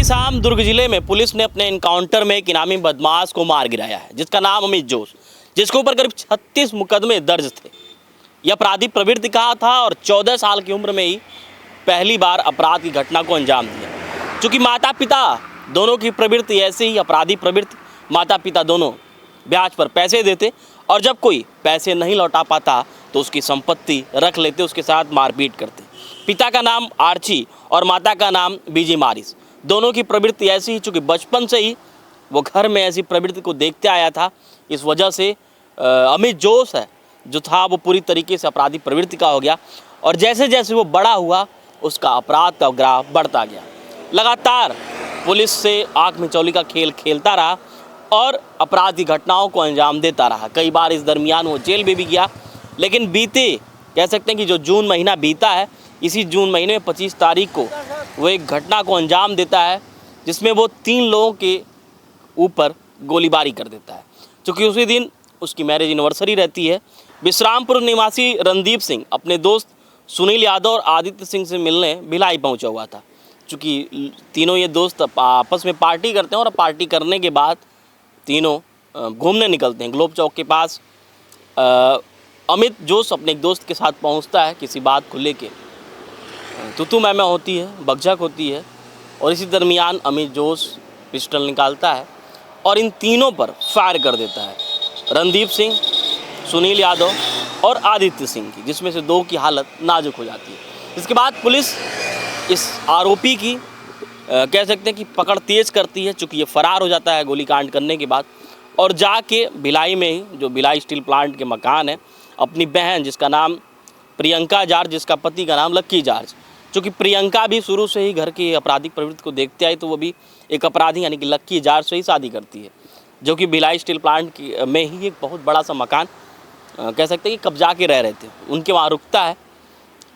बीती शाम दुर्ग जिले में पुलिस ने अपने एनकाउंटर में एक इनामी बदमाश को मार गिराया है, जिसका नाम अमित जोश, जिसके ऊपर करीब 36 मुकदमे दर्ज थे। यह अपराधी प्रवृत्ति का था और 14 साल की उम्र में ही पहली बार अपराध की घटना को अंजाम दिया। चूँकि माता पिता दोनों की प्रवृत्ति ऐसे ही अपराधी प्रवृत्ति, माता पिता दोनों ब्याज पर पैसे देते और जब कोई पैसे नहीं लौटा पाता तो उसकी संपत्ति रख लेते, उसके साथ मारपीट करते। पिता का नाम आर्ची और माता का नाम बीजी मारिस। दोनों की प्रवृत्ति ऐसी ही, चूँकि बचपन से ही वो घर में ऐसी प्रवृत्ति को देखते आया था। इस वजह से अमित जोश है जो था वो पूरी तरीके से अपराधी प्रवृत्ति का हो गया और जैसे जैसे वो बड़ा हुआ उसका अपराध का ग्राफ बढ़ता गया। लगातार पुलिस से आँख मिचौली का खेल खेलता रहा और अपराध की घटनाओं को अंजाम देता रहा। कई बार इस दरमियान वो जेल में भी गया, लेकिन बीते कह सकते हैं कि जो जून महीना बीता है, इसी जून महीने में 25 तारीख को वो एक घटना को अंजाम देता है जिसमें वो 3 लोगों के ऊपर गोलीबारी कर देता है। क्योंकि उसी दिन उसकी मैरिज एनिवर्सरी रहती है। विश्रामपुर निवासी रणदीप सिंह अपने दोस्त सुनील यादव और आदित्य सिंह से मिलने भिलाई पहुंचा हुआ था। चूँकि तीनों ये दोस्त आपस में पार्टी करते हैं और पार्टी करने के बाद तीनों घूमने निकलते हैं। ग्लोब चौक के पास अमित जोश अपने एक दोस्त के साथ पहुंचता है। किसी बात को लेके तू मैं होती है, बकझक होती है और इसी दरमियान अमित जोश पिस्टल निकालता है और इन तीनों पर फायर कर देता है। रणदीप सिंह, सुनील यादव और आदित्य सिंह की, जिसमें से 2 की हालत नाजुक हो जाती है। इसके बाद पुलिस इस आरोपी की कह सकते हैं कि पकड़ तेज करती है, चूँकि ये फरार हो जाता है गोलीकांड करने के बाद, और जाके भिलाई में ही, जो भिलाई स्टील प्लांट के मकान है, अपनी बहन जिसका नाम प्रियंका जार्ज, जिसका पति का नाम लक्की जार्ज, चूँकि प्रियंका भी शुरू से ही घर की आपराधिक प्रवृत्ति को देखते आई तो वो भी एक अपराधी यानी कि लक्की जार्ज से ही शादी करती है, जो कि भिलाई स्टील प्लांट में ही एक बहुत बड़ा सा मकान कह सकते हैं कि कब्जा के रह रहे थे, उनके वहाँ रुकता है।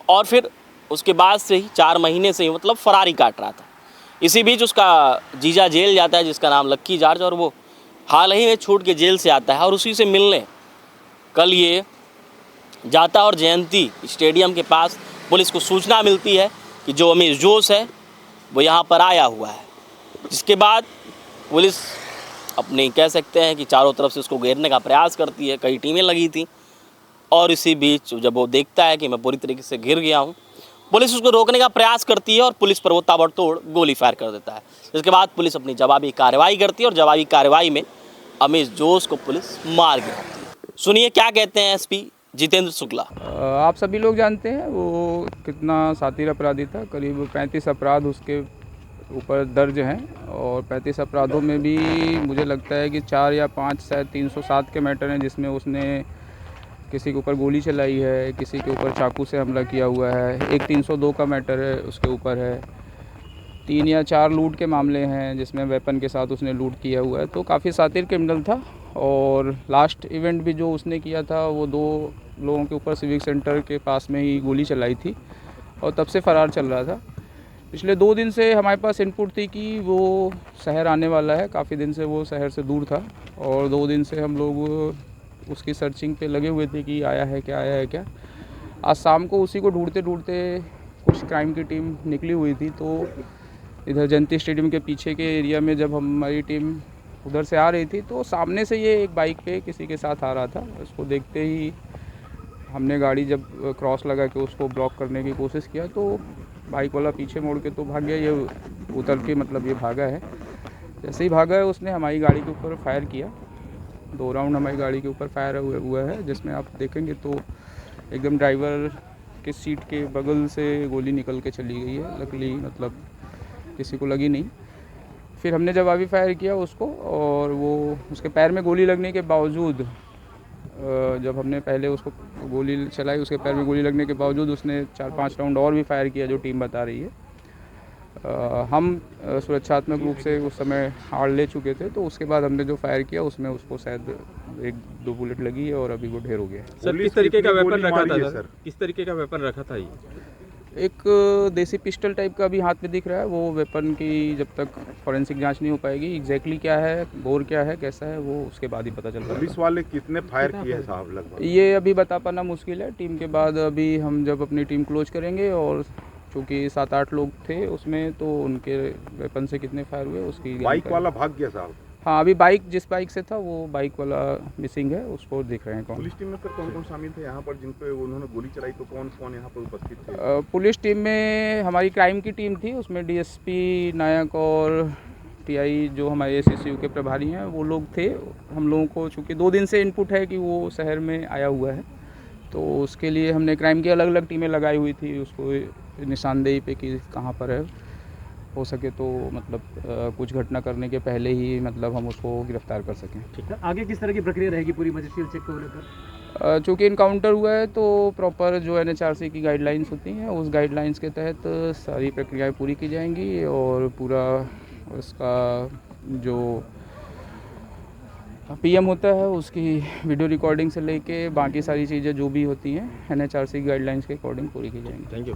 और फिर उसके बाद से ही 4 महीने से ही मतलब फरारी काट रहा था। इसी बीच उसका जीजा जेल जाता है जिसका नाम लक्की जार्ज, और वो हाल ही में छूट के जेल से आता है और उसी से मिलने कल ये जाता और जयंती स्टेडियम के पास पुलिस को सूचना मिलती है कि जो अमित जोश है वो यहाँ पर आया हुआ है। जिसके बाद पुलिस अपनी कह सकते हैं कि चारों तरफ से उसको घेरने का प्रयास करती है। कई टीमें लगी थी और इसी बीच जब वो देखता है कि मैं पूरी तरीके से घिर गया हूँ, पुलिस उसको रोकने का प्रयास करती है और पुलिस पर वो ताबड़तोड़ गोली फायर कर देता है। जिसके बाद पुलिस अपनी जवाबी कार्रवाई करती है और जवाबी कार्रवाई में अमित जोश को पुलिस मार गिराती है। सुनिए क्या कहते हैं एसपी जितेंद्र शुक्ला। आप सभी लोग जानते हैं वो कितना शातिर अपराधी था। करीब 35 अपराध उसके ऊपर दर्ज हैं और 35 अपराधों में भी मुझे लगता है कि 4 या 5 शायद 307 के मैटर हैं, जिसमें उसने किसी के ऊपर गोली चलाई है, किसी के ऊपर चाकू से हमला किया हुआ है। एक 302 का मैटर है उसके ऊपर है। 3 या 4 लूट के मामले हैं जिसमें वेपन के साथ उसने लूट किया हुआ है। तो काफ़ी शातिर क्रिमिनल था। और लास्ट इवेंट भी जो उसने किया था वो 2 लोगों के ऊपर सिविक सेंटर के पास में ही गोली चलाई थी और तब से फ़रार चल रहा था। पिछले 2 दिन से हमारे पास इनपुट थी कि वो शहर आने वाला है। काफ़ी दिन से वो शहर से दूर था और 2 दिन से हम लोग उसकी सर्चिंग पे लगे हुए थे कि आया है क्या। आज शाम को उसी को ढूंढते ढूंढते कुछ क्राइम की टीम निकली हुई थी। तो इधर जयंती स्टेडियम के पीछे के एरिया में जब हमारी टीम उधर से आ रही थी तो सामने से ये एक बाइक पे किसी के साथ आ रहा था। उसको देखते ही हमने गाड़ी जब क्रॉस लगा के उसको ब्लॉक करने की कोशिश किया तो बाइक वाला पीछे मोड़ के तो भाग गया। ये उतर के मतलब ये भागा है। जैसे ही भागा है उसने हमारी गाड़ी के ऊपर फायर किया। 2 राउंड हमारी गाड़ी के ऊपर फायर हुआ है, जिसमें आप देखेंगे तो एकदम ड्राइवर के सीट के बगल से गोली निकल के चली गई है। लकीली मतलब किसी को लगी नहीं। फिर हमने जवाबी फायर किया उसको और वो उसके पैर में गोली लगने के बावजूद, जब हमने पहले उसको गोली चलाई उसके पैर में गोली लगने के बावजूद उसने 4-5 राउंड और भी फायर किया, जो टीम बता रही है। हम सुरक्षात्मक रूप से उस समय हार ले चुके थे, तो उसके बाद हमने जो फायर किया उसमें उसको शायद 1-2 बुलेट लगी है और अभी वो ढेर हो गया है। सर किस तरीके का वेपन रखा था सर? किस तरीके का वेपन रखा था ये? एक देसी पिस्टल टाइप का अभी हाथ में दिख रहा है। वो वेपन की जब तक फॉरेंसिक जांच नहीं हो पाएगी, एग्जैक्टली क्या है, बोर क्या है, कैसा है, वो उसके बाद ही पता चल पाएगा। पुलिस वाले कितने फायर किए हैं साहब लगभग? ये अभी बता पाना मुश्किल है। टीम के बाद अभी हम जब अपनी टीम क्लोज करेंगे और चूँकि 7-8 लोग थे उसमें, तो उनके वेपन से कितने फायर हुए उसकी बाइक वाला भाग गया साहब। हाँ, अभी बाइक जिस बाइक से था वो बाइक वाला मिसिंग है, उसको देख रहे हैं कौन। पुलिस टीम में सर कौन कौन शामिल थे यहाँ पर जिन पे उन्होंने गोली चलाई, तो कौन कौन यहाँ पर उपस्थित थे? पुलिस टीम में हमारी क्राइम की टीम थी, उसमें डीएसपी नायक और टीआई जो हमारे एसएसयू के प्रभारी हैं वो लोग थे। हम लोगों को चूँकि 2 दिन से इनपुट है कि वो शहर में आया हुआ है, तो उसके लिए हमने क्राइम की अलग अलग टीमें लगाई हुई थी उसको निशानदेही पे कि कहाँ पर है, हो सके तो मतलब कुछ घटना करने के पहले ही मतलब हम उसको गिरफ्तार कर सकें। ठीक है, आगे किस तरह की प्रक्रिया रहेगी पूरी मजिस्ट्रियल चेक को लेकर? चूँकि इनकाउंटर हुआ है तो प्रॉपर जो NHRC की गाइडलाइंस होती हैं उस गाइडलाइंस के तहत सारी प्रक्रियाएं पूरी की जाएंगी और पूरा उसका जो PM होता है उसकी वीडियो रिकॉर्डिंग से लेके बाकी सारी चीज़ें जो भी होती हैं NHRC गाइडलाइंस के अकॉर्डिंग पूरी की जाएंगी। Thank you.